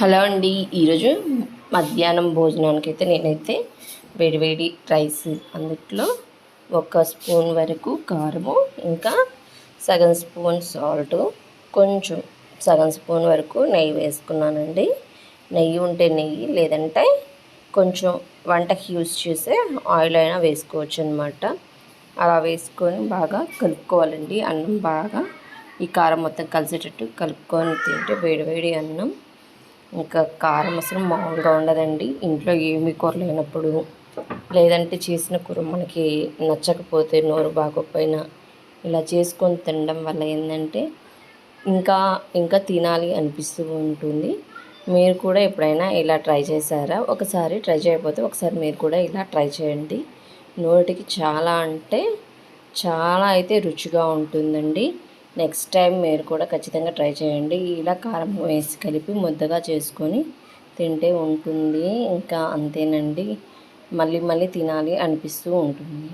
Hello అండి. ఈరోజు మధ్యాహ్నం భోజనానికి అయితే నేనైతే వేడివేడి రైస్, అందులో ఒక స్పూన్ వరకు కారము, ఇంకా సగం స్పూన్ సాల్ట్, కొంచెం సగం స్పూన్ వరకు నెయ్యి వేసుకున్నానండి. నెయ్యి ఉంటే నెయ్యి, లేదంటే కొంచెం వంటకి యూజ్ చేసే ఆయిల్ అయినా వేసుకోవచ్చు అనమాట. అలా వేసుకొని బాగా కలుపుకోవాలండి. అన్నం బాగా ఈ కారం మొత్తం కలిసేటట్టు కలుపుకొని తింటే వేడివేడి అన్నం ఇంకా కారం అసలు మామూలుగా ఉండదండి. ఇంట్లో ఏమి కూర లేనప్పుడు, లేదంటే చేసిన కూర మనకి నచ్చకపోతే, నోరు బాగోకపోయినా ఇలా చేసుకొని తినడం వల్ల ఏంటంటే ఇంకా ఇంకా తినాలి అనిపిస్తూ ఉంటుంది. మీరు కూడా ఎప్పుడైనా ఇలా ట్రై చేశారా? ఒకసారి ట్రై చేయకపోతే ఒకసారి మీరు కూడా ఇలా ట్రై చేయండి. నోటికి చాలా అంటే చాలా అయితే రుచిగా ఉంటుందండి. నెక్స్ట్ టైం మీరు కూడా ఖచ్చితంగా ట్రై చేయండి. ఇలా కారం వేసి కలిపి ముద్దగా చేసుకొని తింటే ఉంటుంది. ఇంకా అంతేనండి, మళ్ళీ మళ్ళీ తినాలి అనిపిస్తూ ఉంటుంది.